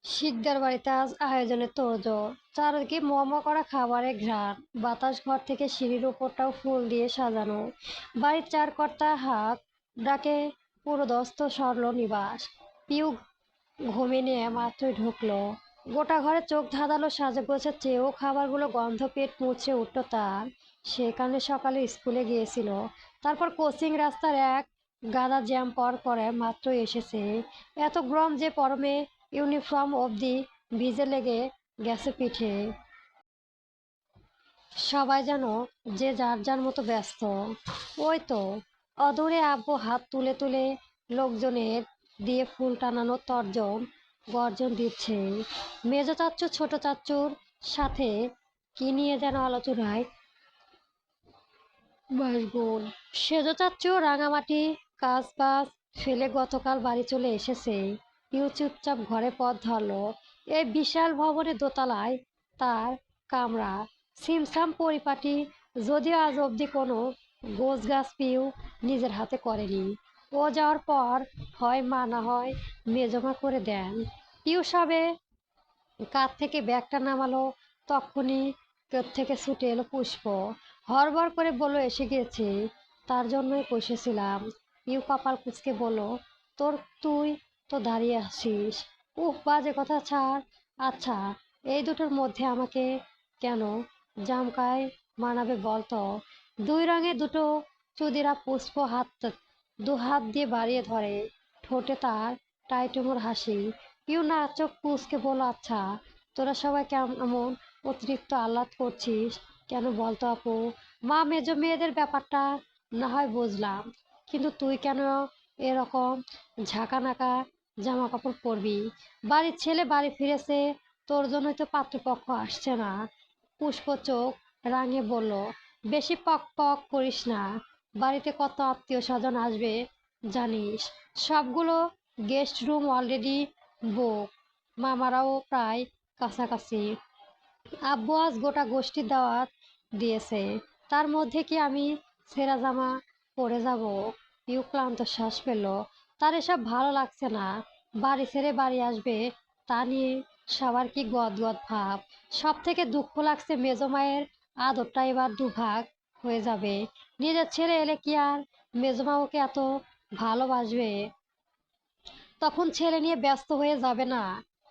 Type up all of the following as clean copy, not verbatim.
শিকদার বাড়িতে আজ আয়োজনের তোড়জোড়। চারদিকে মোয়ামা করা খাবারের ঘ্রাণ, বাতাস ঘর থেকে সিঁড়ির উপরটাও ফুল দিয়ে সাজানো। বাড়ির চার কর্তা হাক ডাকে পুরোদস্ত সরল নিবাস। পিউ ঘুমে নিয়ে মাত্রই ঢুকলো। গোটা ঘরে চোখ ধাঁধালো সাজগোছের চেয়েও খাবারগুলো গন্ধ পেট মুচড়ে উঠল তার। সে কারণে সকালে স্কুলে গিয়েছিল, তারপর কোচিং রাস্তার এক গাদা জ্যাম পর করে মাত্র এসেছে। এত গরম যে পরমে ইউনিফর্ম অবধি ভিজে লেগে গেছে পিঠে। সবাই যেন যে যার যার মতো ব্যস্ত। ওই তো অদূরে আব্বু হাত তুলে তুলে লোকজনের দিয়ে ফুল টানানোর গর্জন দিচ্ছে। মেজ চাচ্চু ছোট চাচ্চুর সাথে কি নিয়ে যেন আলোচনায় মশগুল। সেজ চাচ্চু রাঙামাটি কাজ বাজ ফেলে গতকাল বাড়ি চলে এসেছে। পিউ চুপচাপ ঘরে পথ ধরলো। এই বিশাল ভবনের দোতলায় তার কামরা, সিমসাম পরিপাটি। যদিও আজ অবধি কোনো গোছগাছ পিউ নিজের হাতে করেনি। ও যাওয়ার পর হয় মা না হয় মেজমা করে দেন। পিউ সবে কাঁধ থেকে ব্যাগটা নামালো, তখনই কাঁধ থেকে ছুটে এলো পুষ্প। হড়বড় করে বলল, এসে গেছি, তার জন্যই বসেছিলাম। পিউ কপাল কুঁচকে বলল, তুই তো দাঁড়িয়ে আছিস। উহ, বাজে কথা ছাড়। আচ্ছা, এই দুটোর মধ্যে আমাকে কেন জামকায় মানাবে বলতো? দুই রঙে দুটো চুদিরা পুষ্প দু হাত দিয়ে বাড়িয়ে ধরে। ঠোঁটে তার টাইটুমুর হাসি। পিউ না চোখ কুঁচকে বলল, আচ্ছা, তোরা সবাই কেমন অতিরিক্ত আহ্লাদ করছিস কেন বলতো আপু? মা মেজ মেয়েদের ব্যাপারটা না হয় বুঝলাম, কিন্তু তুই কেন এরকম ঝাঁকানাকা জামা কাপড় পরবি? বাড়ির ছেলে বাড়ি ফিরেছে, তোর জন্যই তো পাত্রপক্ষ আসছে না। পুষ্প চোখ রাঙিয়ে বলল, বেশি পক পক করিস না। বাড়িতে কত আত্মীয় স্বজন আসবে জানিস? সবগুলো গেস্ট রুম অলরেডি বুক। মামারাও প্রায় কাছাকাছি। আব্বু আজ গোটা গোষ্ঠীর দাওয়াত দিয়েছে। তার মধ্যে কি আমি ছেঁড়া জামা পরে যাব? পিউ ক্লান্ত শ্বাস পেল। তার এসব ভালো লাগছে না। বাড়ি ছেড়ে বাড়ি আসবে তা নিয়ে সবার কি গদগদ ভাব। সব থেকে দুঃখ লাগছে মেজমায়ের আদরটা এবার দুভাগ হয়ে যাবে। নিজের ছেলে এলে কি আর মেজমা ওকে এত ভালোবাসবে? তখন ছেলে নিয়ে ব্যস্ত হয়ে যাবে না?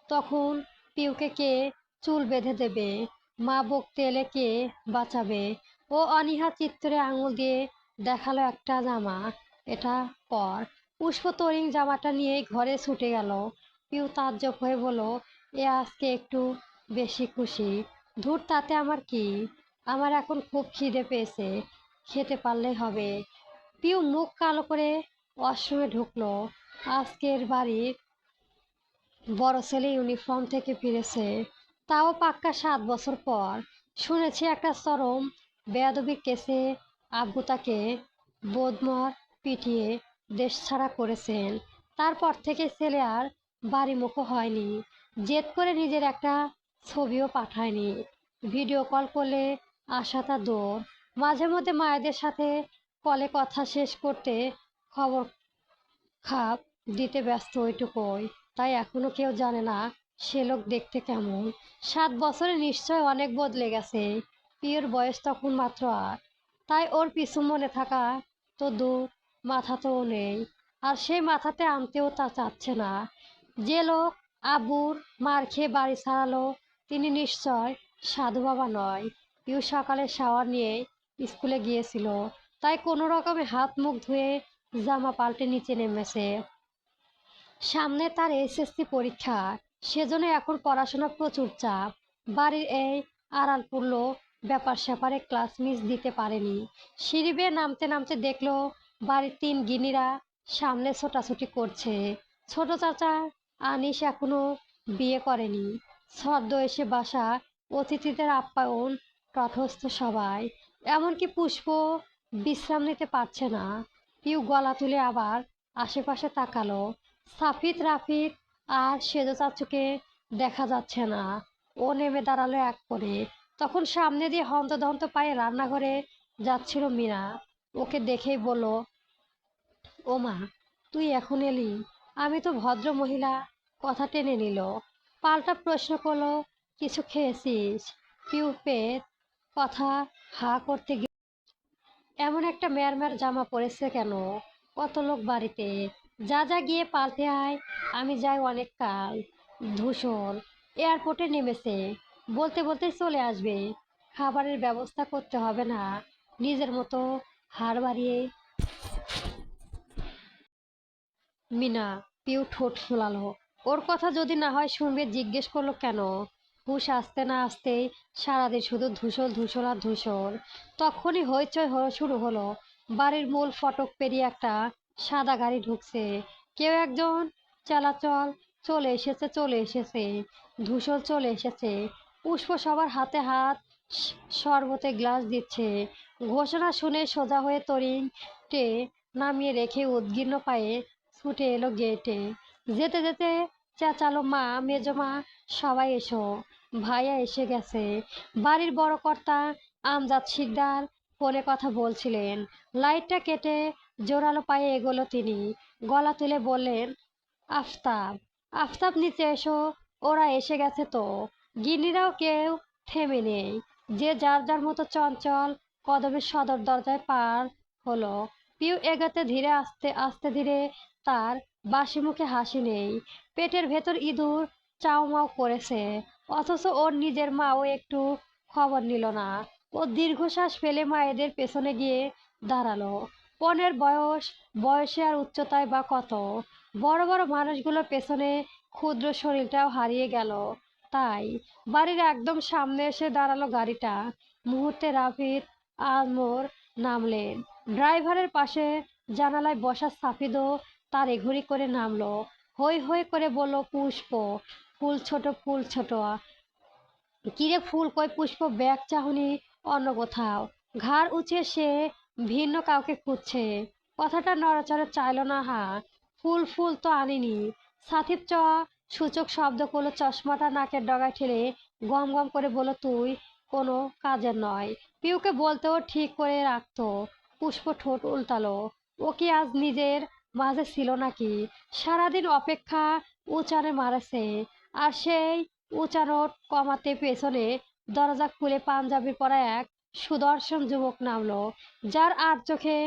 তখন পিউকে কে চুল বেঁধে দেবে? মা বকতে এলে কে বাঁচাবে? ও অনীহা চিত্রে আঙুল দিয়ে দেখালো একটা জামা, এটা পর। পুষ্প তরিং জামাটা নিয়ে ঘরে ছুটে গেল। পিউ তাজ্জব হয়ে বলল, এ আজকে একটু বেশি খুশি। ধুর, তাতে আমার কি? আমার এখন খুব খিদে পেয়েছে, খেতে পারলেই হবে। পিউ মুখ কালো করে ওয়াশরুমে ঢুকলো। আজকের বাড়ির বড় ছেলে ইউনিফর্ম থেকে ফিরেছে, তাও পাক্কা 7 বছর পর। শুনেছি একটা চরম বেয়াদবি কেসে আব্বু তাকে বোধমর পিটিয়ে দেশ ছাড়া করেছেন। তারপর থেকে ছেলে আর বাড়ি মুখো হয়নি। জেদ করে নিজের একটা ছবিও পাঠায়নি। ভিডিও কল করলে আসা তা দৌড়। মাঝে মধ্যে মায়েদের সাথে কলে কথা শেষ করতে খবর খাপ দিতে ব্যস্ত ওইটুকুই। তাই এখনো কেউ জানে না সে লোক দেখতে কেমন। 7 বছরে নিশ্চয় অনেক বদলে গেছে। পিওর বয়স তখন মাত্র 8। তাই ওর পিছু মনে থাকা তো দূর, মাথাতেও নেই। আর সেই মাথাতে আনতেও তা চাচ্ছে না। যে লোক আব্বুর মার খেয়ে বাড়ি ছাড়ালো, তিনি নিশ্চয় সাধু বাবা নয়। পিউ সকালে শাওয়ার নিয়ে স্কুলে গিয়েছিল, তাই কোনো রকমে হাত মুখ ধুয়ে জামা পাল্টে নিচে নেমেছে। সামনে তার এসএসসি পরীক্ষা, সেজন্য এখন পড়াশোনা প্রচুর চাপ। বাড়ির এই আড়ালপুর্ল ব্যাপার স্যাপারে ক্লাস মিস দিতে পারেনি। সিঁড়ি বেয়ে নামতে নামতে দেখলো বাড়ির 3 গিনিরা সামনে ছোটাছুটি করছে। ছোট চাচা আনিস এখনো বিয়ে করেনি। সদ্য এসে বাসা অতিথিদের আপ্যায়ন তটস্থ সবাই, এমনকি পুষ্প বিশ্রাম নিতে পারছে না। পিউ গলা তুলে আবার আশেপাশে তাকালো। সাফিদ, রাফিদ আর সেজ চাচুকে দেখা যাচ্ছে না। ও নেমে দাঁড়ালো এক করে। তখন সামনে দিয়ে হন্তদন্ত পায়ে রান্নাঘরে যাচ্ছিল মীরা। ওকে দেখেই বলল, ও মা, তুই এখন এলি? আমি তো ভদ্র মহিলা, কথা টেনে নিল। পাল্টা প্রশ্ন করলো, কিছু খেয়েছিস? পিউ পেট কথা হা করতে গিয়ে, এমন একটা ম্যারম্যার জামা পরেছে কেন? কত লোক বাড়িতে, যা যা গিয়ে পাল্টে আয়। আমি যাই অনেক কাল। ধূসর এয়ারপোর্টে নেমেছে, বলতে বলতে চলে আসবে। খাবারের ব্যবস্থা করতে হবে না? নিজের মতো হাড় বাড়িয়ে মিনা। পিউ ঠোঁট ফোলালো। ওর কথা যদি না হয় শুনবে, জিজ্ঞেস করলো কেন? হুশ আসতে না আসতেই সারাদিন শুধু ধূসর ধূসর আর ধূসর। তখনই হইচই শুরু হলো। বাড়ির মূল ফটক পেরিয়ে একটা সাদা গাড়ি ঢুকছে। কেউ একজন চালাচল, চলে এসেছে চলে এসেছে। ধূসর চলে এসেছে। পুষ্প সবার হাতে হাত, শরবতে গ্লাস দিচ্ছে। ঘোষণা শুনে সোজা হয়ে তরিং টে নামিয়ে রেখে উদ্গীর্ণ পায়ে ছুটে এলো গেটে। যেতে যেতে চেঁচালো, মা, মেজমা, সবাই এসো, ভাইয়া এসে গেছে। বাড়ির বড় কর্তা আমজাদ শিকদার ফোনে কথা বলছিলেন। লাইটটা কেটে জোরালো পায়ে এগোলো তিনি। গলা তুলে বললেন, আফতাব, আফতাব নিচে এসো, ওরা এসে গেছে তো। গিন্নিরাও কেউ থেমে নেই, যে যার যার মতো চঞ্চল কদমে সদর দরজায় পার হলো। পিউ এগাতে ধীরে, আস্তে আস্তে ধীরে। তার বাসি মুখে হাসি নেই। পেটের ভেতর ইঁদুর চাউমাউ করেছে, অথচ ওর নিজের মাও একটু খবর নিল না। ও দীর্ঘশ্বাস ফেলে মায়েদের পেছনে গিয়ে দাঁড়ালো। পনের বয়স, বয়সে আর উচ্চতায় বা কত? বড় বড় মানুষগুলোর পেছনে ক্ষুদ্র শরীরটাও হারিয়ে গেল। তাই বাড়ির একদম সামনে এসে দাঁড়ালো গাড়িটা। মুহূর্তে রাফিদ আলমোর নামলেন। ড্রাইভারের পাশে জানালায় বসা সাফিদও তার এঘুরি করে নামলো। হই হই করে বলল, পুষ্প, ফুল ছোট, ফুল ছোট। কিরে ফুল কই? পুষ্প ব্যাগ চাহনি অন্য কোথাও। ঘাড় উঁচিয়ে সে ভিন্ন কাউকে খুঁজছে। কথাটা নড়াচড়ে চাইল না। হা, ফুল ফুল তো আনিনি। সাথীপ সূচক শব্দ করলো, চশমাটা নাকের ডগায় ঠেলে গম গম করে বলল, তুই কোনো কাজের নয়। পিউকে বলতেও ঠিক করে রাখতো। পুষ্প ঠোঁট উল্টালো। ও কি আজ নিজের মাঝে ছিল নাকি? সারাদিন অপেক্ষা উচানে মারেছে, আর সেই উচানোট কমাতে পেছনে দরজা খুলে পাঞ্জাবি পরা এক সুদর্শন যুবক নামলো, যার আর চোখে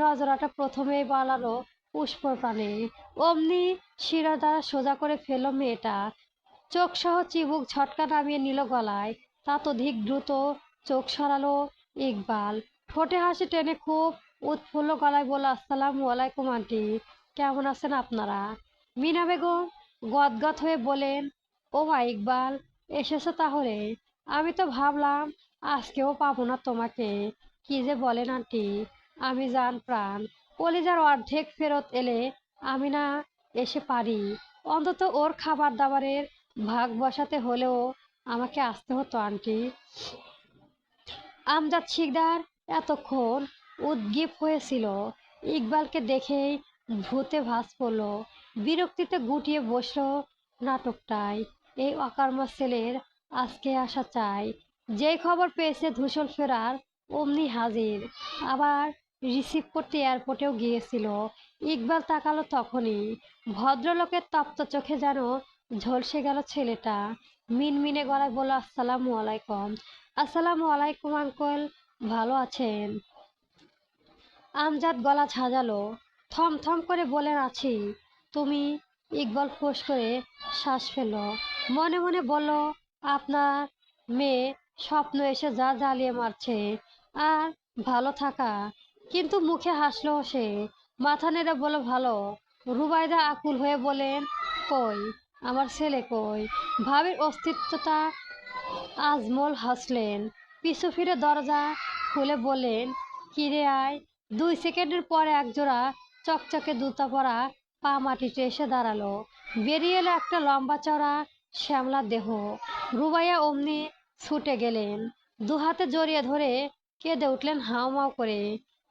নজরাটা প্রথমেই বালালো পুষ্পর প্রাণে। অমনি শিরদাঁড়া সোজা করে ফেলল মেয়েটা। চোখ সহ চিবুক ঝটকা নামিয়ে নিল গলায়। ততোধিক দ্রুত চোখ সরালো ইকবাল। ঠোঁটে হাসি টেনে খুব উৎফুল্ল গলায় বলল, আসসালামু আলাইকুম আন্টি, কেমন আছেন আপনারা? মিনা বেগম গদগদ হয়ে বলেন, ও মা ইকবাল, এসেছো তাহলে? আমি তো ভাবলাম আজকেও পাবো না তোমাকে। কি যে বলেন আন্টি, আমি জান প্রাণ কলিজার অর্ধেক ফেরত এলে আমি না এসে পারি। অন্তত ওর খাবার দাবারের ভাগ বসাতে হলেও আমাকে আসতে হতো আন্টি। আমজাদ শিকদার এতক্ষণ উদ্গ্রীব হয়েছিল। ইকবালকে দেখেই ভূতে ভাস পড়ল। বিরক্তিতে গুটিয়ে বসলো নাটকটায়। এই অকর্মা ছেলের আজকে আসা চাই। যেই খবর পেয়েছে ধূসর ফেরার, অমনি হাজির। আবার রিসিভ করতে এয়ারপোর্টেও গিয়েছিল। ইকবাল তাকালো তখনই। ভদ্রলোকের তপ্ত চোখে যেন ঝলসে গেল ছেলেটা। মিনমিনে গলায় বলল, আসসালামু আলাইকুম। আসসালামু আলাইকুম আঙ্কেল, ভালো আছেন? আমজাদ গলা ঝাঁঝালো। থম থম করে বলেন, আছি। তুমি? ইকবাল ফোঁস করে শ্বাস ফেলল। মনে মনে বলল, আপনার মেয়ে স্বপ্ন এসে যা জ্বালিয়ে মারছে। আর ভালো থাকা। কিন্তু মুখে হাসলো সে। মাথা নেড়ে বলল, ভালো। রুবাইদা আকুল হয়ে বলেন, কই আমার ছেলে কই? ভাবির অস্তিত্বটা আজমল হাসলেন। পিছু ফিরে দরজা খুলে বললেন, কিরে আয়। 2 সেকেন্ডের পর একজোড়া চকচকে জুতা পরা পা মাটিতে এসে দাঁড়ালো। বেরিয়ে এলো একটা লম্বা চওড়া শ্যামলা দেহ। রুবাইয়া অমনি ছুটে গেলেন, দুহাতে জড়িয়ে ধরে কেঁদে উঠলেন হাউমাউ করে।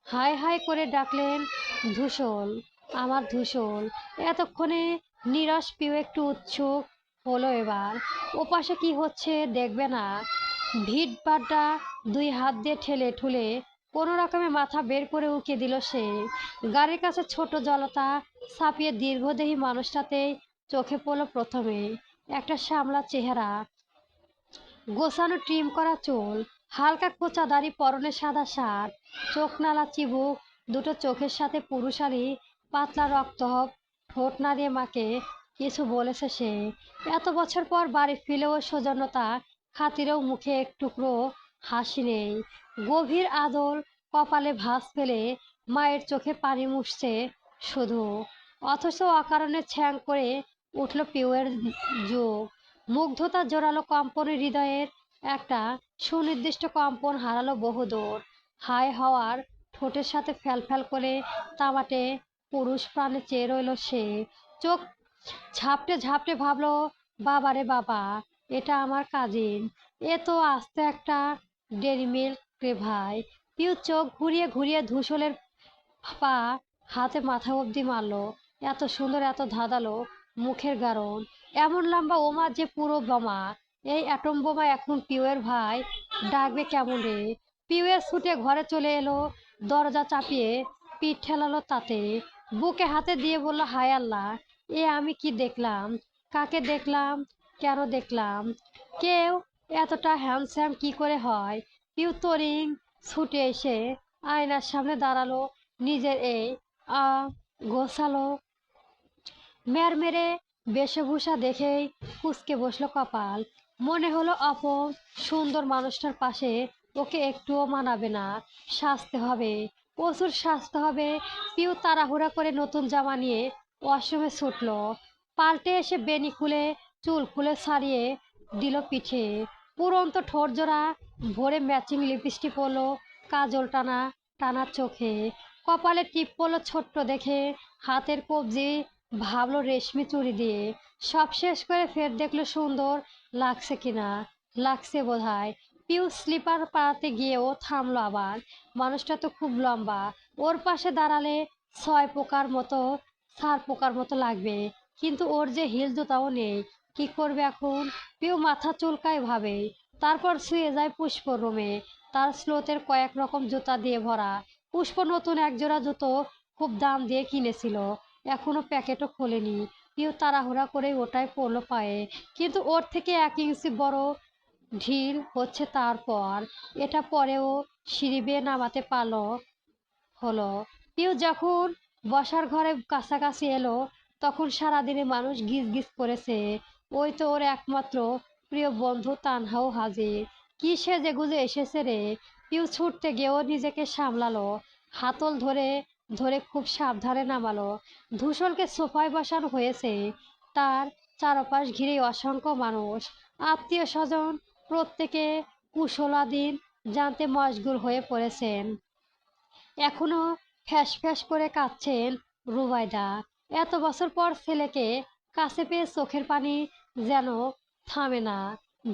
হাই হাই করে ডাকলেন, ধূসর, আমার ধূসর। এতক্ষণে নিরস পিউ একটু উৎসুক হলো এবার। ওপাশে কি হচ্ছে দেখবে না? ভিড় বাড্ডা 2 হাত দিয়ে ঠেলে ঠুলে কোনো রকমে মাথা বের করে উকি দিল সে। গাড়ির কাছে ছোট জলতা ছাপিয়ে দীর্ঘদেহী মানুষটাতেই চোখে পড়ল প্রথমে। একটা শ্যামলা চেহারা, গোছানো ট্রিম করা চুল, হালকা খোঁচা দাড়ি, পরনে সাদা শার্ট, চোখ নালা চিবুক, দুটো চোখের সাথে পুরুষালি পাতলা রক্ত, ঠোঁট নাড়িয়ে মাকে কিছু বলেছে সে। এত বছর পর বাড়ি ফিরেও সৌজন্যতা খাতিরেও মুখে এক টুকরো হাসি নেই। গভীর আদল কপালে ভাঁজ ফেলে মায়ের চোখে পানি মুছছে শুধু, অথচ অকারণে ছ্যাং করে উঠল পিউয়ের যোগ। মুগ্ধতা জোরালো কম্পনে হৃদয়ের একটা সুনির্দিষ্ট কম্পন হারালো বহুদূর। হাই হওয়ার ঠোঁটের সাথে ফ্যালফ্যাল করে তামাটে পুরুষ প্রাণে চেয়ে রইল সে। চোখ ঝাপটে ঝাপটে ভাবলো, বাবারে বাবা, এটা আমার কাজিন, এ তো আস্ত একটা ডেরি মিল্ক রে ভাই। পিউ চোখ ঘুরিয়ে ঘুরিয়ে ধূসলের পা হাতে মাথা অবধি মারলো। এত সুন্দর, এত ধাঁধালো মুখের গাড়ন, এমন লম্বা ওমা যে পুরো বোমা। এই অ্যাটম বোমা এখন পিউয়ের ভাই ডাকবে কেমন রে? পিউয়ের ছুটে ঘরে চলে এলো, দরজা চাপিয়ে পিঠ ঠেলালো তাতে, বুকে হাতে দিয়ে বলল, হায় আল্লাহ, এ আমি কি দেখলাম? কাকে দেখলাম? কেন দেখলাম? কেউ এতটা হ্যান্ডসাম কি করে হয়? পিউ তরিং ছুটে এসে আয়নার সামনে দাঁড়ালো। নিজের এই আ গোছালো মেরে বেশভূষা দেখেই কুঁচকে বসলো কপাল। মনে হলো অপর সুন্দর মানুষটার পাশে ওকে একটুও মানাবে না। সাজতে হবে, প্রচুর সাজতে হবে। পিউ তাড়াহুড়া করে নতুন জামা নিয়ে ওয়াশরুমে ছুটলো। পাল্টে এসে বেনি খুলে চুল খুলে ছাড়িয়ে দিল পিঠে। পুরন্ত ঠোঁট জোড়া ভরে ম্যাচিং লিপস্টিক পরলো, কাজল টানা টানা চোখে, কপালে টিপ পড়লো ছোট্ট দেখে, হাতের কবজি ভাবলো রেশমি চুড়ি দিয়ে। সব শেষ করে ফের দেখলো সুন্দর লাগছে কিনা। লাগছে বোধহয়। পিউ স্লিপার পাড়াতে গিয়েও থামলো আবার। মানুষটা তো খুব লম্বা, ওর পাশে দাঁড়ালে ছয় পোকার মতো, সার পোকার মতো লাগবে, কিন্তু ওর যে হিল জুতাও নেই, কি করবে এখন? পিউ মাথা চুলকায় ভাবে। তারপর শুয়ে যায় পুষ্পর রুমে। তার স্লোতের কয়েক রকম জুতা দিয়ে ভরা। পুষ্প নতুন একজোড়া জুতো খুব দাম দিয়ে কিনেছিল, এখনো প্যাকেটও খোলেনি। পিউ তাড়াহুড়া করে ওটাই পড়লো পায়ে, কিন্তু ওর থেকে 1 ইঞ্চি বড় ঢিল হচ্ছে। তারপর এটা পরেও সিঁড়ি বেয়ে নামাতে পারলো হলো। পিউ যখন বসার ঘরে কাছাকাছি এলো, তখন সারাদিনে মানুষ গিজ গিজ করেছে। ওই তো ওর একমাত্র প্রিয় বন্ধু তানহাও হাজির। কি সেজে গুজে এসেছে রে! পিউ ছুটতে গিয়েও নিজেকে সামলালো, হাতল ধরে ধরে খুব সাবধানে নামালো। ধূসলকে সোফায় বসানো হয়েছে, তার চারপাশ ঘিরে অসংখ্য মানুষ, আত্মীয় স্বজন, প্রত্যেকে কুশলাদিন জানতে মশগুল হয়ে পড়েছেন। এখনো ফ্যাঁস ফ্যাঁস করে কাঁদছেন রুবাইদা। এত বছর পর ছেলেকে কাছে পেয়ে চোখের পানি যেন থামে না।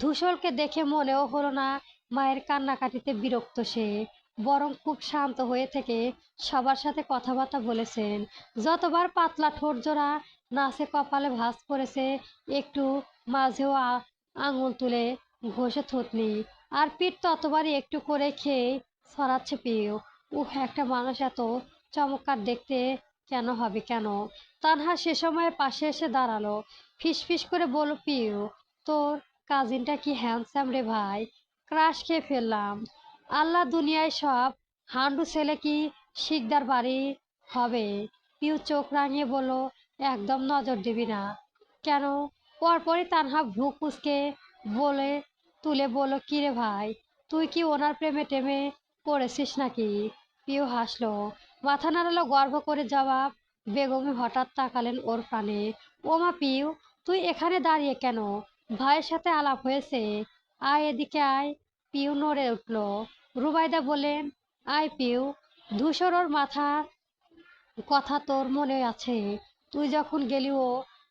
ধূসলকে দেখে মনেও হলো না মায়ের কান্নাকাটিতে বিরক্ত সে, বরং খুব শান্ত হয়ে থেকে সবার সাথে কথাবার্তা বলেছেন। যতবার পাতলা ঠোঁট জোড়া নাচে কপালে ভাঁজ পড়েছে, একটু মাঝেও আঙুল তুলে ঘষে থুতনি, আর পিঠ ততবারই একটু করে খেয়ে ছড়াচ্ছে পিউ। উহ, একটা মানুষ এত চমৎকার দেখতে কেন হবে, কেন? তানহা সে সময় পাশে এসে দাঁড়ালো, ফিসফিস করে বলল, পিউ, তোর কাজিনটা কি হ্যান্ডসাম রে ভাই, ক্রাশ খেয়ে ফেললাম। আল্লাহ, দুনিয়ায় সব হান্ডু ছেলে কি শিকদার বাড়ি হবে? পিউ চোখ রাঙিয়ে বলল, একদম নজর দিবি না। কেন? পরপরই তানহা ভ্রু কুঁচকে বলে তুলে বলল, কিরে ভাই, তুই কি ওনার প্রেমে টেমে পড়েছিস নাকি? পিউ হাসলো, মাথা নাড়ালো গর্ব করে জবাব। বেগমে হঠাৎ তাকালেন ওর প্রাণে। ওমা পিউ, তুই এখানে দাঁড়িয়ে কেন? ভাইয়ের সাথে আলাপ হয়েছে? আয় এদিকে আয়। পিউ নড়ে উঠল। রুবাইদা বললেন, আয় পিউ। ধূসর ওর মাথা কথা তোর মনে আছে? তুই যখন গেলি ও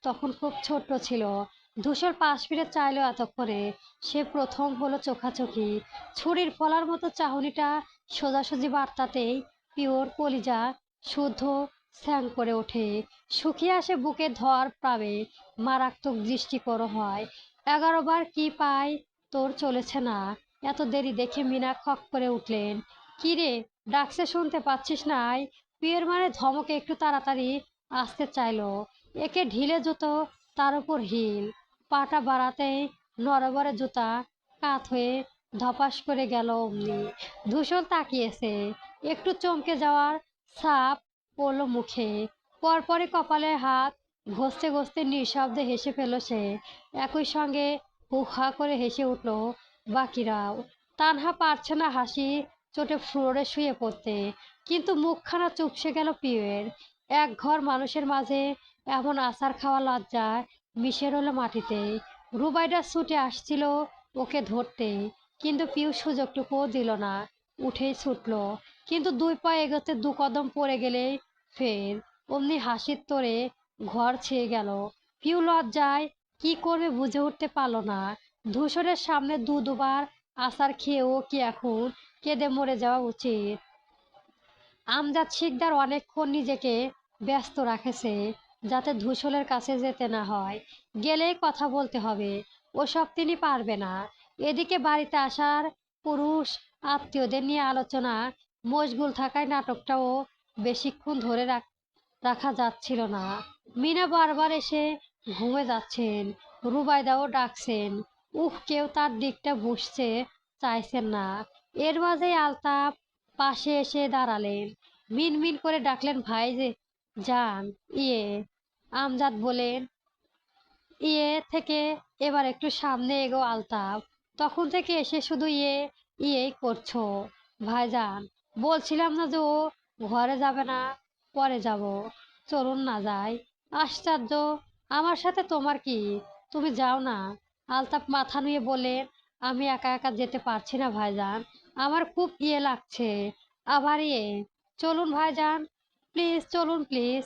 তখন খুব ছোট্ট ছিল। ধূসর পাশ ফিরে চাইলো এতক্ষণে। সে প্রথম হলো চোখাচোখি। ছুরির ফলার মতো চাহনিটা সোজাসুজি বার্তাতেই পিওর কলিজা শুদ্ধ স্যাং করে ওঠে। শুকিয়ে আসে বুকে ধর পাবে, মারাত্মক দৃষ্টিকর হয়। 11 বার কি পায় তোর চলেছে না। এত দেরি দেখে মিনা খক করে উঠলেন। কি রে, ডাকছে শুনতে পাচ্ছিস না? আয়। পিয়ের মানে ধমকে একটু তাড়াতাড়ি আসতে চাইলো। একে ঢিলে জুতো, তার উপর হিল, পাটা বাড়াতেই নড়বড়ে জুতা কাত হয়ে ধপাস করে গেল অমনি। ধূসর তাকিয়েছে, একটু চমকে যাওয়ার ছাপ পড়ল মুখে। পরপরই কপালে হাত ঘষতে ঘষতে নিঃশব্দে হেসে ফেল সে। একই সঙ্গে হু হা করে হেসে উঠল বাকিরাও। তানহা পারছে না হাসি চোটে ফ্লোরে শুয়ে পড়তে, কিন্তু মুখখানা চুপসে গেল পিউয়ের। এক ঘর মানুষের মাঝে এমন আছাড় খাওয়া লজ্জায় মিশে রইল মাটিতে। রুবাইডা ছুটে আসছিল ওকে ধরতে, কিন্তু পিউ সুযোগটুকুও দিল না, উঠেই ছুটল। কিন্তু দুই পা এগোতে দু কদম পড়ে গেলে ফের অমনি হাসির তোড়ে ঘর ছেয়ে গেল। পিউ লজ্জায় কি করবে বুঝে উঠতে পারল না। ধূসরের সামনে দুবার আছাড় খেয়েও কি এখন কেঁদে মরে যাওয়া উচিত? আমজাদ শিকদার অনেকক্ষণ নিজেকে ব্যস্ত রাখেছে, যাতে ধূসরের কাছে যেতে না হয়। গেলেই কথা বলতে হবে, ওসব তিনি পারবে না। এদিকে বাড়িতে আসার পুরুষ আত্মীয়দের নিয়ে আলোচনা মশগুল থাকায় নাটকটাও বেশিক্ষণ ধরে রাখা যাচ্ছিল না। মিনা বারবার এসে ঘুমে যাচ্ছেন, রুবাইদাও ডাকছেন। কেউ তার দিকটা বুঝতে চাইছেন না। এর মাঝেই আলতাপ পাশে এসে দাঁড়ালেন, মিনমিন করে ডাকলেন, ভাই যে যান। ইয়ে আমজাদ বলেন, ইয়ে থেকে এবার একটু সামনে এগো আলতাপ। তখন থেকে এসে শুধু ইয়েই করছো। ভাইজান, বলছিলাম না যে ও ঘরে যাবে না, পরে যাব। চলুন না যাই। আশ্চর্য, আমার সাথে তোমার কি? তুমি যাও না। আলতাপ মাথা নুয়ে বলেন, আমি একা একা যেতে পারছি না ভাইজান, আমার খুব লাগছে। আবার চলুন ভাইজান, প্লিজ চলুন প্লিজ।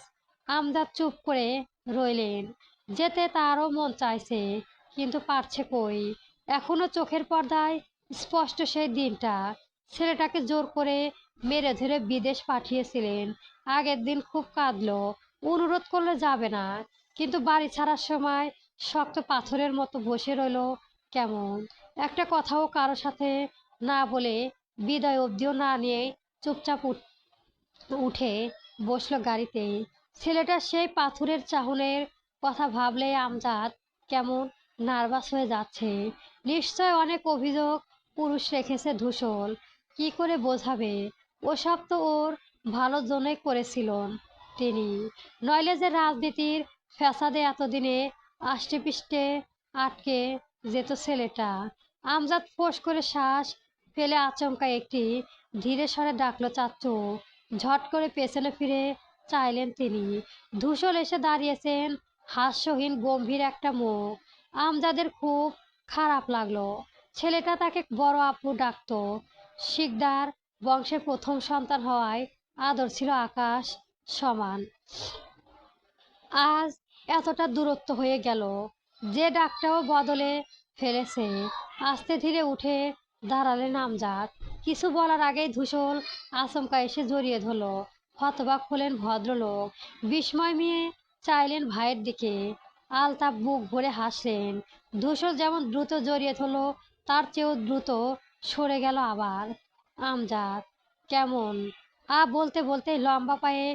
আমজাদ চুপ করে রইলেন। যেতে তারও মন চাইছে, কিন্তু পারছে কই। এখনো চোখের পর্দায় স্পষ্ট সেই দিনটা, ছেলেটাকে জোর করে মেরে ধরে বিদেশ পাঠিয়েছিলেন। আগের দিন খুব কাঁদলো, অনুরোধ করলে যাবে না, কিন্তু বাড়ি ছাড়ার সময় শক্ত পাথরের মতো বসে রইল কেমন। একটা কথাও কারো সাথে না বলে, বিদায় অবধিও না নিয়ে চুপচাপ উঠে বসলো গাড়িতে। ছেলেটার সেই পাথরের চাহনের কথা ভাবলে আমজাদ কেমন নার্ভাস হয়ে যাচ্ছে। নিশ্চয় অনেক অভিযোগ পুরুষ রেখেছে ধূসর, কি করে বোঝাবে? ওসব তো ওর ভালোর জন্যই করেছিলেন তিনি, নইলে যে রাজনীতির ফ্যাসাদে এতদিনে আষ্টেপৃষ্ঠে আটকে যেত ছেলেটা। আমজাদ ফোঁস করে শ্বাস ফেলে আচমকা একটি ধীরে স্বরে ডাকলো, চাচ্চু। ঝট করে পেছনে ফিরে চাইলেন তিনি। ধূসর এসে দাঁড়িয়েছেন, হাস্যহীন গম্ভীর একটা মুখ। আমজাদের খুব খারাপ লাগলো। ছেলেটা তাকে বড় আপু ডাকতো। শিকদার বংশের প্রথম সন্তান হওয়ায় আদর ছিল আকাশ সমান। আজ এতটা দূরত্ব হয়ে গেল, যে ডাকটাও বদলে ফেলেছে। আস্তে ধীরে উঠে দাঁড়ালেন আমজাদ। কিছু বলার আগেই ধূসর আচমকা এসে জড়িয়ে ধরল। হতবাক হলেন ভদ্রলোক, বিস্ময় নিয়ে চাইলেন ভাইয়ের দিকে। আলতাপ বুক ভরে হাসলেন। ধূসর যেমন দ্রুত জড়িয়ে ধরল, তার চেয়েও দ্রুত সরে গেল আবার। আমজাদ, কেমন? বলতে বলতে লম্বা পায়ে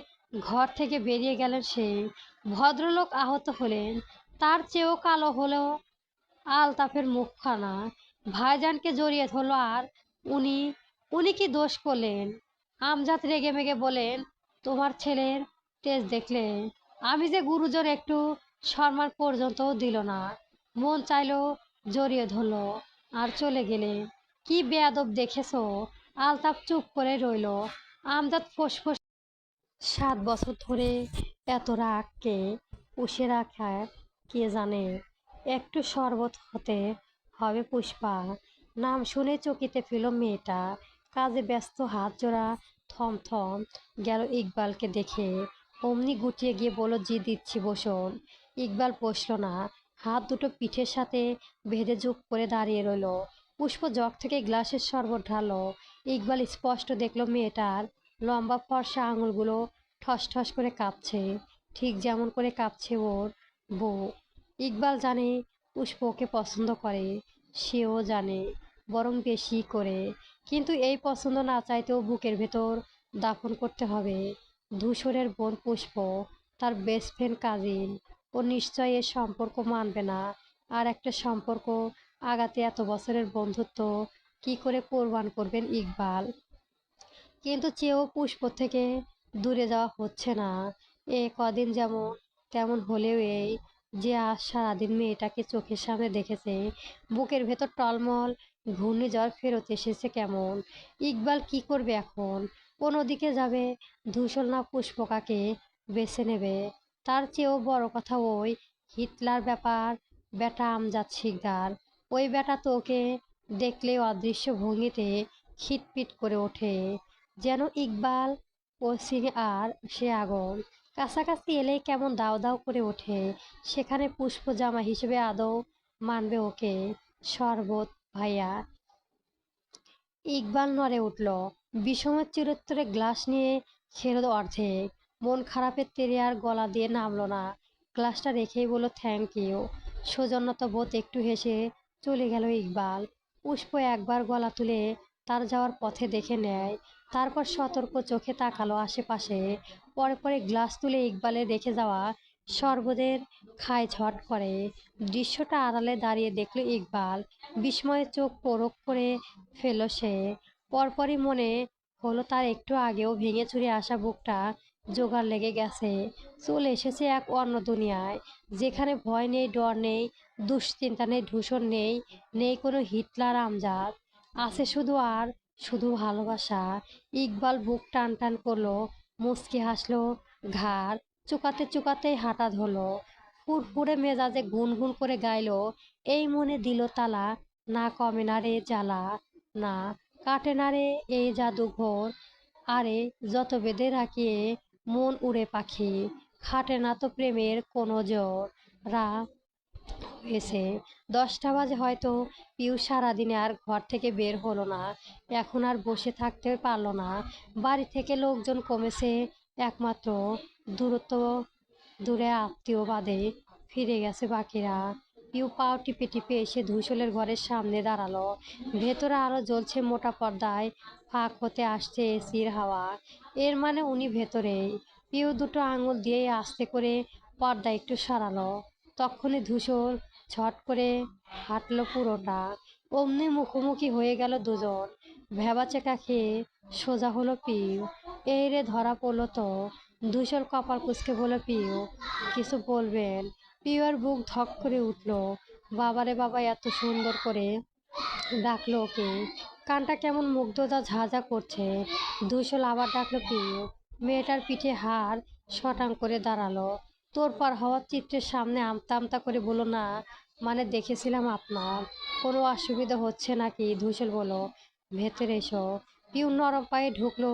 ঘর থেকে বেরিয়ে গেলেন সে। ভদ্রলোক আহত হলেন, তার চেয়েও কালো হলেও আলতাফের মুখখানা। ভাইজানকে জড়িয়ে ধরলো, আর উনি উনি কি দোষ করলেন? আমজাদ রেগে মেগে বলেন, তোমার ছেলের তেজ দেখলে আমি যে গুরুজন একটু সম্মান পর্যন্তও দিল না, মন চাইলো জড়িয়ে ধরলো আর চলে গেলে। কি বেয়াদব দেখেছো? আলতাফ চুপ করে রইল। আমজাদ ফোঁস, 7 বছর ধরে এত রাগকে পুষে রাখার কে জানে। একটু শরবত হতে হবে পুষ্পা। নাম শুনে চকিতে ফেল মেয়েটা। কাজে ব্যস্ত হাত জোড়া থমথম গেল ইকবালকে দেখে। অমনি গুটিয়ে গিয়ে বলল, জি দিচ্ছি বসুন। ইকবাল বসল না, হাত দুটো পিঠের সাথে বেঁধে চুপ করে দাঁড়িয়ে রইল। পুষ্প জগ থেকে গ্লাসের শরবত ঢালো। ইকবাল স্পষ্ট দেখলো মেয়েটার লম্বা ফর্সা আঙুলগুলো ঠস ঠস করে কাঁপছে, ঠিক যেমন করে কাঁপছে ওর বউ। ইকবাল জানে পুষ্প ওকে পছন্দ করে, সেও জানে, বরং বেশি করে। কিন্তু এই পছন্দ না চাইতেও বুকের ভেতর দাফন করতে হবে। ধূসরের বোন পুষ্প, তার বেস্ট ফ্রেন্ড কাজিন, ও নিশ্চয় এর সম্পর্ক মানবে না। আর একটা সম্পর্ক আগাতে এত বছরের বন্ধুত্ব কি করে কোরবান করবেন ইকবাল? কিন্তু চেয়েও পুষ্প থেকে দূরে যাওয়া হচ্ছে না। এ কদিন যেমন তেমন হলেও এই যে আজ সারাদিন মেয়েটাকে চোখের সামনে দেখেছে, বুকের ভেতর টলমল ঘূর্ণিঝড় ফেরত এসেছে কেমন। ইকবাল কি করবে এখন? কোন দিকে যাবে? ধূসর না পুষ্পকাকে বেছে নেবে? তার চেয়েও বড় কথা ওই হিটলার ব্যাপার, বেটা আমজাদ শিকদার। ওই বেটা তো ওকে দেখলেই অদৃশ্য ভঙ্গিতে খিটপিট করে ওঠে, যেন ইকবাল ও সিং আর সে আগুন কাছাকাছি এলেই কেমন দাউ দাউ করে ওঠে। সেখানে পুষ্প জামা হিসেবে আদৌ মানবে ওকে? শরবত ভাইয়া। ইকবাল নড়ে উঠল, বিষমের চিরুত্তরে গ্লাস নিয়ে খেলো অর্ধেক। মন খারাপের তেরে আর গলা দিয়ে নামলো না। গ্লাসটা রেখেই বলল থ্যাংক ইউ। সৌজন্যতা বোধ একটু হেসে চলে গেল ইকবাল। পুষ্প একবার গলা তুলে তার যাওয়ার পথে দেখে নেয়, তারপর সতর্ক চোখে তাকালো আশেপাশে। পরে পরে গ্লাস তুলে ইকবালের রেখে যাওয়া শরবতের খায় ঝট করে। দৃশ্যটা আড়ালে দাঁড়িয়ে দেখল ইকবাল। বিস্ময়ে চোখ পলক করে ফেলল সে। পরপরই মনে হলো তার একটু আগেও ভেঙে চুরে আসা বুকটা জোগাড় লেগে গেছে। চলে এসেছে এক অন্য দুনিয়ায়, যেখানে ভয় নেই, ডর নেই, দুশ্চিন্তা নেই, ধূসর নেই, নেই কোনো হিটলার আমজাদ। আছে শুধু আর শুধু ভালোবাসা। ইকবাল বুক টান টান করলো, মুচকি হাসলো, ঘাড় চুকাতে চুকাতেই হাঁটা ধরলো। ফুরফুরে মেজাজে গুনগুন করে গাইলো, এই মনে দিল তালা, না কমে না রে জ্বালা, না কাটে না রে এই জাদুঘর, আরে যত বেঁধে রাখিয়ে মন উড়ে পাখি, খাটে না তো প্রেমের কোনো জোর। রাত হয়েছে, 10টা বাজে হয়তো। পিউ সারাদিনে আর ঘর থেকে বের হলো না। এখন আর বসে থাকতে পারলো না। বাড়ি থেকে লোকজন কমেছে, একমাত্র দূরত্ব দূরে আত্মীয় বাদে ফিরে গেছে বাকিরা। পিউ পাও টিপে টিপে এসে ধূসলের ঘরের সামনে দাঁড়ালো। ভেতরে আলো জ্বলছে মোটা পর্দায়, ফাঁক হতে আসছে এসির হাওয়া। এর মানে উনি ভেতরেই। পিউ দুটো আঙুল দিয়ে আস্তে করে পর্দা একটু সরালো। তখনই ধূসর ঝট করে হাঁটলো পুরোটা। অমনি মুখোমুখি হয়ে গেল দুজন। ভ্যাবাচেকা খেয়ে সোজা হলো পিউ। এই রে ধরা পড়লো তো। ধূসর কপাল কুঁচকে বলে, পিউ কিছু বলবেন? পিউর বুক ধক করে উঠল। বাবারে বাবা, এত সুন্দর করে ডাকলো ওকে। কানটা কেমন মুগ্ধতা ঝাঁঝা করছে। ধূসর আবার ডাকলো পিউ। মেয়েটার পিঠে হাড় শটাং করে দাঁড়ালো। তোড়পাড় হওয়ার চিত্রের সামনে আমতা আমতা করে বলল, না মানে দেখেছিলাম আপনার। কোনো অসুবিধা হচ্ছে নাকি? ধূসর বলল, ভেতরে এসো। পিউ নরম পায়ে ঢুকলো।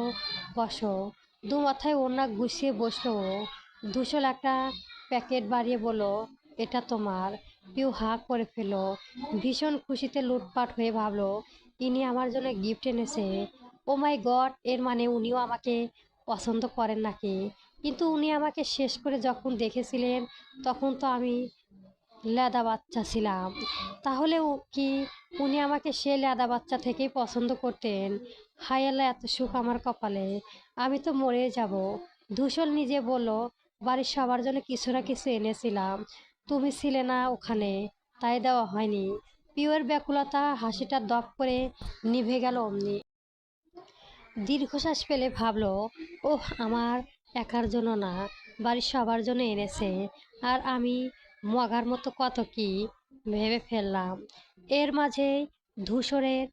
বসো। দু মাথায় ওড়না গুছিয়ে বসলো ও। ধূসর একটা প্যাকেট বাড়িয়ে বলল, এটা তোমার। পিউ হাঁ করে ফেলল। ভীষণ খুশিতে লুটপাট হয়ে ভাবলো, ইনি আমার জন্য গিফট এনেছে। ও মাই গড, এর মানে উনিও আমাকে পছন্দ করেন নাকি? কিন্তু উনি আমাকে শেষ করে যখন দেখেছিলেন, তখন তো আমি ল্যাদা বাচ্চা ছিলাম। তাহলে কি উনি আমাকে সে ল্যাদা বাচ্চা থেকেই পছন্দ করতেন? হায় আল্লাহ, এত সুখ আমার কপালে, আমি তো মরে যাব। ধূসর নিজে বলল, বাড়ির সবার জন্য কিছু না কিছু এনেছিলাম, তুমি ছিলে না ওখানে, তাই দেওয়া হয়নি। পিওর ব্যাকুলতা হাসিটা দপ করে নিভে গেল অমনি। দীর্ঘশ্বাস ফেলে ভাবলো, ওহ, আমার একার জন্য না, বাড়ির সবার জন্য এনেছে। আর আমি মগার মতো কত কি ভেবে ফেললাম। এর মাঝেই ধূসরের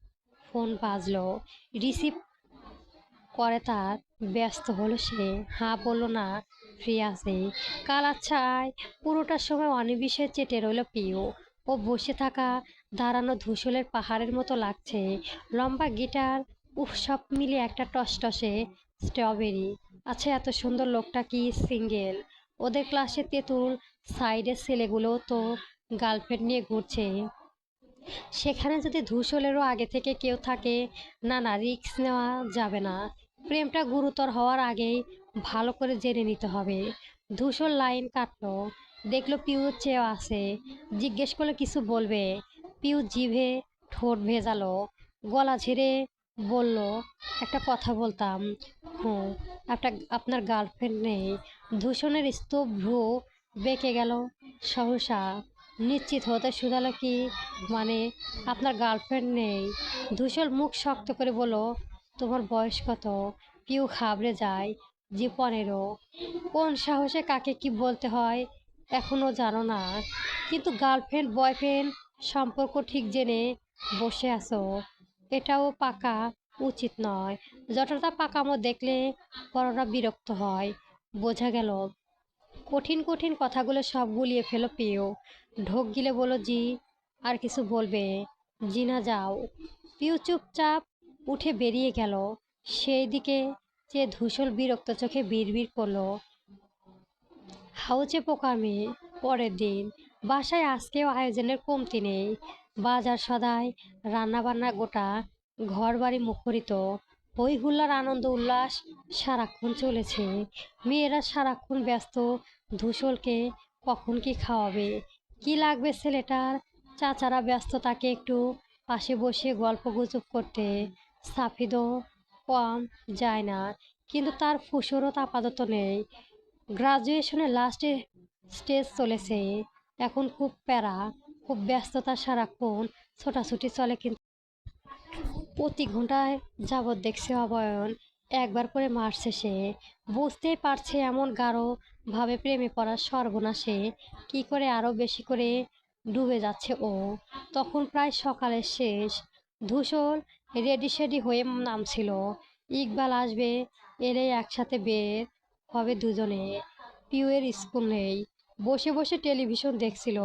ফোন বাজলো। রিসিভ করে তার ব্যস্ত হলো সে। হ্যাঁ বললো, না ফ্রি আছে। কাল আচ্ছা আয়। পুরোটার সময় অনিবিষে চেটে রইল পিউ। ও বসে থাকা দাঁড়ানো ধূসরের পাহাড়ের মতো লাগছে। লম্বা গিটার, উফ, সব মিলিয়ে একটা টসটসে স্ট্রবেরি। আচ্ছা, এত সুন্দর লোকটা কি সিঙ্গেল? ওদের ক্লাসে তেঁতুল সাইডের ছেলেগুলোও তো গার্লফ্রেন্ড নিয়ে ঘুরছে। সেখানে যদি ধূসরেরও আগে থেকে কেউ থাকে, না না, রিস্ক নেওয়া যাবে না। প্রেমটা গুরুতর হওয়ার আগেই ভালো করে জেনে নিতে হবে। ধূসর লাইন কাটলো, দেখলো পিউ চেয়ে আছে। জিজ্ঞেস করলো, কিছু বলবে? পিউ জিভে ঠোঁট ভেজালো, গলা ঝেড়ে বলল, একটা কথা বলতাম। হুঁ, একটা আপনার গার্লফ্রেন্ড নেই? ধূসরের স্তব্ধ ভ্রু বেঁকে গেল সহসা। নিশ্চিত হতে শুধালো কি মানে আপনার গার্লফ্রেন্ড নেই? ধূসর মুখ শক্ত করে বলল, তোমার বয়স কত? পিউ ঘাবড়ে যায়। জি 15। কোন সাহসে কাকে কি বলতে হয় এখনো জানো না, কিন্তু গার্লফ্রেন্ড বয়ফ্রেন্ড সম্পর্ক ঠিক জেনে বসে আছো, এটাও পাকা উচিত নয়। যতটা পাকামো দেখলে বড়রা বিরক্ত হয়। বোঝা গেল। কঠিন কঠিন কথাগুলো সব গুলিয়ে ফেলো পিউ। ঢোক গিলে বলো জি। আর কিছু বলবে? জি না, যাও। পিউ চুপচাপ উঠে বেরিয়ে গেল। সেই দিকে যে ধূসর বিরক্ত চোখে বিড়বিড় করলো, হাউচে পোকার মেয়ে। পরের দিন বাসায় আজকেও আয়োজনের কমতি নেই। বাজার সদাই, রান্নাবান্না, গোটা ঘর বাড়ি মুখরিত। হই হুল্লার আনন্দ উল্লাস সারাক্ষণ চলেছে। মেয়েরা সারাক্ষণ ব্যস্ত ধূসলকে কখন কি খাওয়াবে, কি লাগবে ছেলেটার। চাচারা ব্যস্ত তাকে একটু পাশে বসে গল্প গুজব করতে। সাফিদও কম যায় না, কিন্তু তার ফুসরত আপাতত নেই। গ্রাজুয়েশনের লাস্টে স্টেজ চলেছে। এখন খুব প্যারা, খুব ব্যস্ততা, সারাক্ষণ ছোটাছুটি চলে। কিন্তু প্রতি ঘন্টায় যাবৎ দেখছে অবয়ন একবার করে মারছে সে। বুঝতেই পারছে এমন গাঢ় ভাবে প্রেমে পড়ার সর্বনাশে কি করে আরো বেশি করে ডুবে যাচ্ছে ও। তখন প্রায় সকালের শেষ। ধূসর রেডি সেডি হয়ে নামছিল। ইকবাল আসবে, এলেই একসাথে বের হবে দুজনে। পিউয়ের স্কুল নেই, বসে বসে টেলিভিশন দেখছিল।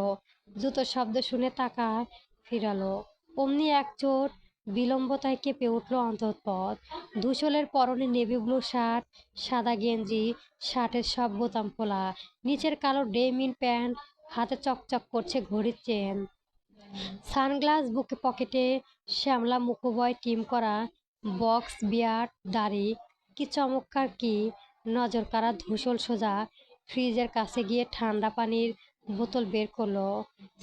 জুতোর শব্দ শুনে তাকা ফিরালো। অমনি এক চোট বিলম্বতায় কেঁপে উঠল অন্তঃপদ। ধূসলের পরনে নেভি ব্লু শার্ট, সাদা গেঞ্জি, শার্টের সব বোতাম খোলা, নিচের কালো ডেমিন প্যান্ট, হাতে চকচক করছে ঘড়ির চেন, সানগ্লাস বুকে পকেটে, শ্যামলা মুখোবয় টিম করা বক্স বিয়ার দাড়ি। কি চমৎকার, কি নজর কাড়া। ধূসল সোজা ফ্রিজের কাছে গিয়ে ঠান্ডা পানির বোতল বের করলো,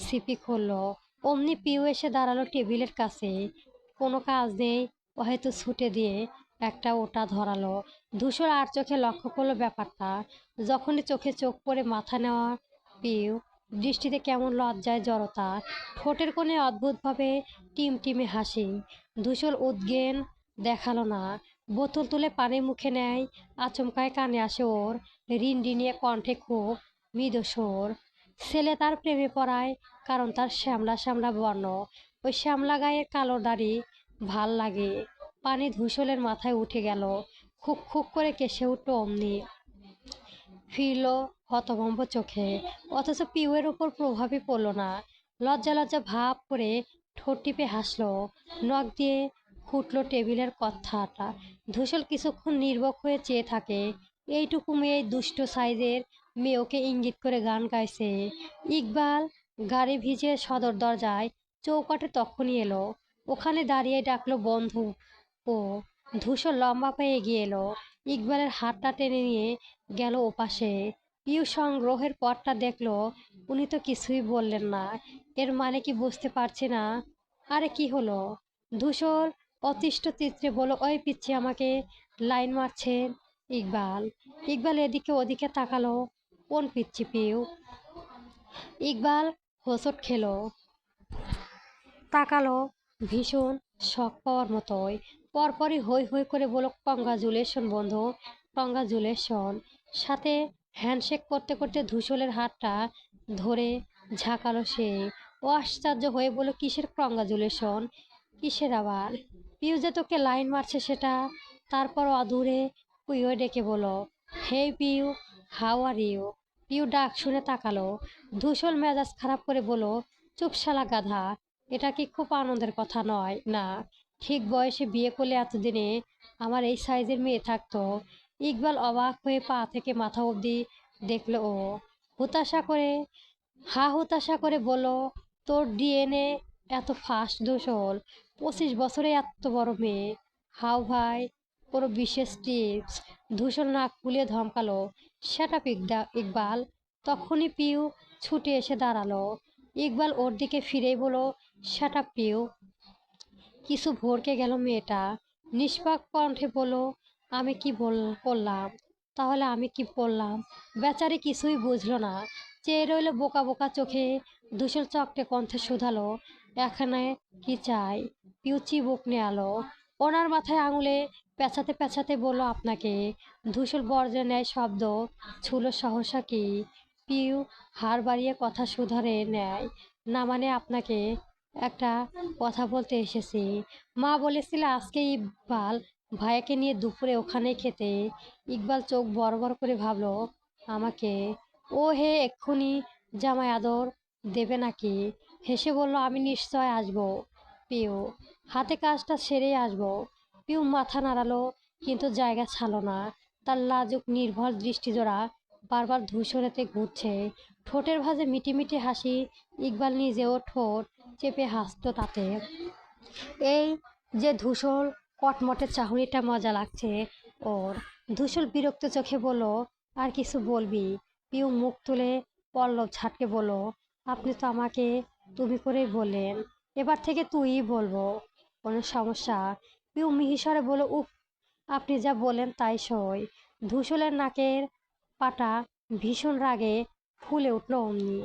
সিপি খুললো। অমনি পিউ এসে দাঁড়ালো টেবিলের কাছে। কোনো কাজ নেই, ও হয়তো ছুটে দিয়ে একটা ওটা ধরালো। ধূসর আর চোখে লক্ষ্য করলো ব্যাপারটা। যখনই চোখে চোখ পড়ে মাথা নেওয়া পিউ, দৃষ্টিতে কেমন লজ্জায় জড়তা, ঠোঁটের কোণে অদ্ভুতভাবে টিমটিমে হাসি। ধূসর উদ্জ্ঞান দেখালো না। বোতল তুলে পানি মুখে নেয়। আচমকায় কানে আসে ওর রিনরিনিয়ে কণ্ঠে খুব মৃদু সুর। ছেলে তার প্রেমে পড়ায় কারণ তার শ্যামলা শ্যামলা বর্ণ, ওই শ্যামলা গায়ের কালো দাড়ি ভাল লাগে। পানি ধূসলের মাথায় উঠে গেল। খুক খুক করে কেসে উঠল অমনি। ফিরল হতভম্ব চোখে, অথচ পিউয়ের উপর প্রভাবই পড়ল না। লজ্জা লজ্জা ভাব করে ঠোঁট টিপে হাসলো। নখ দিয়ে ফুটল টেবিলের কথাটা। ধূসল কিছুক্ষণ নির্বাক হয়ে চেয়ে থাকে। এইটুকু মেয়ে, দুষ্ট সাইজের মেয়ে, ওকে ইঙ্গিত করে গান গাইছে। ইকবাল গাড়ি ভিজে সদর দরজায় চৌকাঠে তখনই এলো। ওখানে দাঁড়িয়ে ডাকলো বন্ধু ও। ধূসর লম্বা পায়ে এগিয়ে এলো। ইকবালের হাতটা টেনে নিয়ে গেল ওপাশে। পিউ সংগ্রহের পরটা দেখলো। উনি তো কিছুই বললেন না। এর মানে কি বুঝতে পারছি না। আরে কি হলো? ধূসর অতিষ্ঠ চিত্রে বলল, ওই পিচ্ছি আমাকে লাইন মারছেন। ইকবাল ইকবাল এদিকে ওদিকে তাকালো। কোন পিচ্ছি পিউ? ইকবাল হোঁচট খেলো, তাকালো ভীষণ শক পাওয়ার মতোই। পরপরই হৈ হৈ করে বলল, কংগ্রাচুলেশন বন্ধু, কংগ্রাচুলেশন। সাথে হ্যান্ডশেক করতে করতে ধূসলের হাতটা ধরে ঝাঁকালো সে। ও আশ্চর্য হয়ে বলল, কিসের কংগ্রাচুলেশন? কিসের আবার? পিউ যে তোকে লাইন মারছে সেটা। তারপর অদূরে পিউ ডেকে বলো, হে Piu, how are you? Piu ডাক শুনে তাকালো। ধূসল মেজাজ খারাপ করে বলল, চুপ শালা গাধা, এটা কি খুব আনন্দের কথা নয় না? ঠিক বয়সে বিয়ে করলে এতদিনে আমার এই সাইজের মেয়ে থাকতো? ইকবাল অবাক হয়ে পা থেকে মাথা অবধি দেখলো ও। হতাশা করে হুতাশা করে বলল, তোর ডিএনএ এত ফাস্ট ধূসল, 25 বছরে এত বড় মেয়ে। হাউ ভাই, কোনো বিশেষ টিপস? ধূসল নাক ফুলিয়ে ধমকালো, সেটা ইকবাল। তখনই পিউ ছুটে এসে দাঁড়ালো। ইকবাল ওর দিকে ফিরেই বলল, শাট আপ পিউ। কিছু ভড়কে গেল মেয়েটা। নিষ্পাপ কণ্ঠে বলল, আমি কি করলাম? তাহলে আমি কি বললাম? বেচারি কিছুই বুঝলো না, চেয়ে রইল বোকা বোকা চোখে। ধূসর চকটে কণ্ঠে শুধালো, এখানে কি চাই? পিউ চিবুক নেয়ালো। ওনার মাথায় আঙুলে পেঁচাতে পেঁচাতে বলল, আপনাকে। ধূসর বজ্রের ন্যায় শব্দ ছুলো সহসা। কি? পিউ হাড় বাড়িয়ে কথা শুধারে নেয়, না মানে আপনাকে একটা কথা বলতে এসেছি। মা বলেছিল আজকে ইকবাল ভাইয়াকে নিয়ে দুপুরে ওখানেই খেতে। ইকবাল চোখ বড় বড় করে ভাবলো, আমাকে? ও হে, এক্ষুনি জামাই আদর দেবে নাকি? হেসে বলল, আমি নিশ্চয় আসবো পিউ, হাতে কাজটা সেরেই আসবো। পিউ মাথা নাড়ালো, কিন্তু জায়গা ছাড়লো না। তার লাজুক নির্ভর দৃষ্টিজোড়া বারবার ধূসরেতে ঘুরছে। ঠোঁটের ভাঁজে মিটিমিটি হাসি। ইকবাল নিজেও ঠোঁট চেপে হাসতো তাতে। এই যে ধূসর কটমটে চাহনিটা মজা লাগছে ওর। ধূসর বিরক্ত চোখে বলল, আর কিছু বলবি? পিউ মুখ তুলে পল্লব ঝাটকে বলল, আপনি তো আমাকে তুমি করেই বললেন, এবার থেকে তুইই বলবো। কোনো সমস্যা? পিউ মিহিসরে বলল, উফ, আপনি যা বলেন তাই সই। ধূসরের নাকের পাটা ভীষণ রাগে ফুলে উঠল অমনি।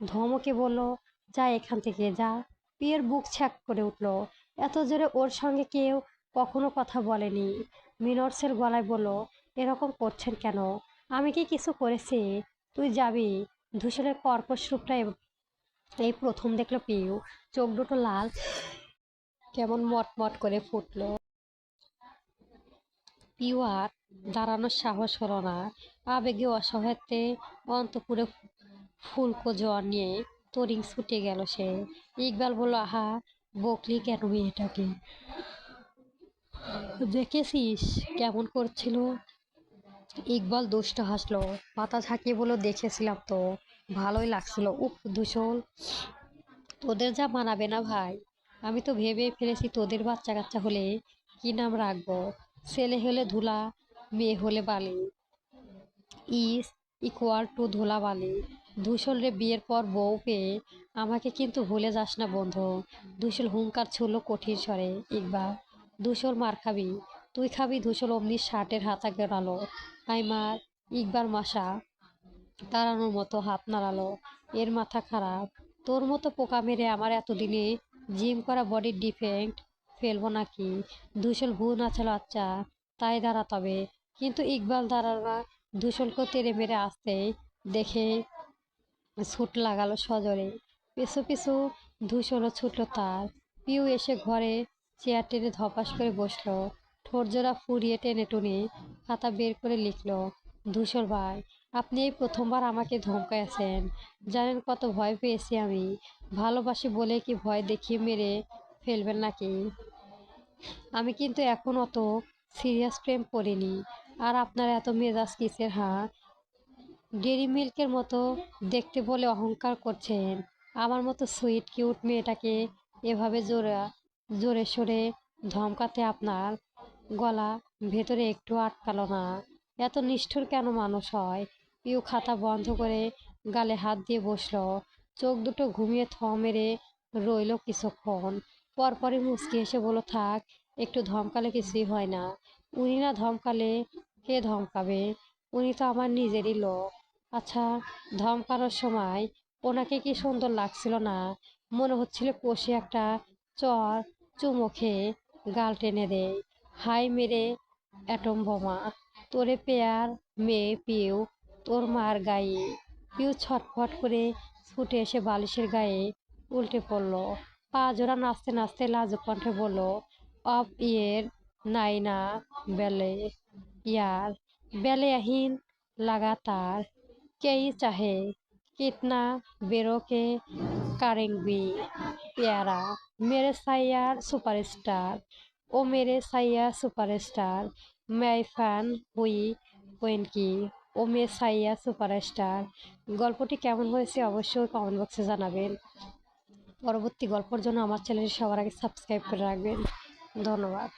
ধমকে বলল, যা এখান থেকে যা। পিয়ের বুক ছ্যাঁক করে উঠল। এত জোরে ওর সঙ্গে কেউ কখনো কথা বলেনি। মিনরসের গলায় বলল, এরকম করছেন কেন? আমি কি কিছু করেছি? তুই যাবি? ধূসরের কর্কশ রূপটা এই প্রথম দেখলো পিউ। চোখ দুটো লাল কেমন মটমট করে ফুটলো। পিউ আর দাঁড়ানোর সাহস হলো না। আবেগে অসহায়ত্বে অন্তপুরে ফুলকো জ্বর নিয়ে তরিং ছুটে গেল সে। ইকবাল বলল, আহা, বকলি কেন মেয়েটাকে? দেখেছিস কেমন করছিল? ইকবাল দুষ্ট হাসলো, মাথা ঝাঁকিয়ে বলল, দেখেছিলাম তো, ভালোই লাগছিল। উফ ধূসর, তোদের যা মানাবে না ভাই। আমি তো ভেবেই ফেলেছি তোদের বাচ্চা কাচ্চা হলে কি নাম রাখবো। ছেলে হলে ধুলা, মেয়ে হলে বালি। ইজ ইকুয়াল টু ধুলাবালি। ধূসর রে, বিয়ের পর বউ পেয়ে আমাকে কিন্তু ভুলে যাস না বন্ধু। ধূসর হুঙ্কার ছুড়ল কঠিন স্বরে। ইকবাল, ধূসর মার খাবি। তুই খাবি। ধূসর অমনি শার্টের হাতা গেড়ালো। আই মার। ইকবাল মাসা তাড়ানোর মতো হাত নাড়ালো। এর মাথা খারাপ। তোর মতো পোকা মেরে আমার এতদিনে জিম করা বডির ডিফেক্ট ফেলবো নাকি? ধূসর ভু নাচালো, আচ্ছা তাই দাঁড়া তবে। কিন্তু ইকবাল দাঁড়ালো না। ধূসরকে তেড়ে মেরে আসতে দেখে ছুট লাগালো সজোরে। পিছু পিছু ধূসরও ছুটলো তার। পিউ এসে ঘরে চেয়ার টেনে ধপাস করে বসলো। ঠোঁট জোড়া ফুরিয়ে টেনে টুনে খাতা বের করে লিখলো, ধূসর ভাই, আপনি এই প্রথমবার আমাকে ধমকাইছেন। জানেন কত ভয় পেয়েছি আমি। ভালোবাসি বলে কি ভয় দেখিয়ে মেরে ফেলবেন নাকি? আমি কিন্তু এখন অত সিরিয়াস প্রেম করিনি। আর আপনার এত মেজাজ কিসের? হ্যাঁ, ডেরি মিল্কের মতো দেখতে বলে অহংকার করছেন। আমার মতো সুইট কিউট মেয়েটাকে এভাবে জোরে জোরে সোরে ধমকাতে আপনার গলা ভেতরে একটু আটকালো না? এত নিষ্ঠুর কেন মানুষ হয়? পিউ খাতা বন্ধ করে গালে হাত দিয়ে বসলো। চোখ দুটো ঘুমিয়ে মেরে রইল কিছুক্ষণ। পরপরই মুচকি হেসে বলল, থাক, একটু ধমকালে কিছুই হয় না। উনি না ধমকালে কে ধমকাবে? উনি তো আমার নিজেরই লোক। আচ্ছা, ধমকানোর সময় ওনাকে কি সুন্দর লাগছিল না? মনে হচ্ছিল কষে একটা চর চুমো খেয়ে গাল টেনে দেয়। হাই মেরে অ্যাটম বোমা, তোরে পেয়ার মেয়ে পিউ, তোর মার গায়ে। পিউ ছটফট করে ছুটে এসে বালিশের গায়ে উল্টে পড়ল। পা জোড়া নাচতে নাচতে লাজুক কণ্ঠে বলল, অফ ইয়ের নাইনা বেলে यार बेलेहीन लगातार कई चाहे कितना बेरो के करेंगे प्यारा मेरे सैयार सुपरस्टार ओ मेरे सैयार सुपरस्टार मैं फैन हुई ওয়েন কি ও মে সাইয়া সুপারস্টার। গল্পটি কেমন হয়েছে অবশ্যই কমেন্ট বক্সে জানাবেন। পরবর্তী গল্পের জন্য আমার চ্যানেলটি সবার আগে সাবস্ক্রাইব করে রাখবেন। ধন্যবাদ।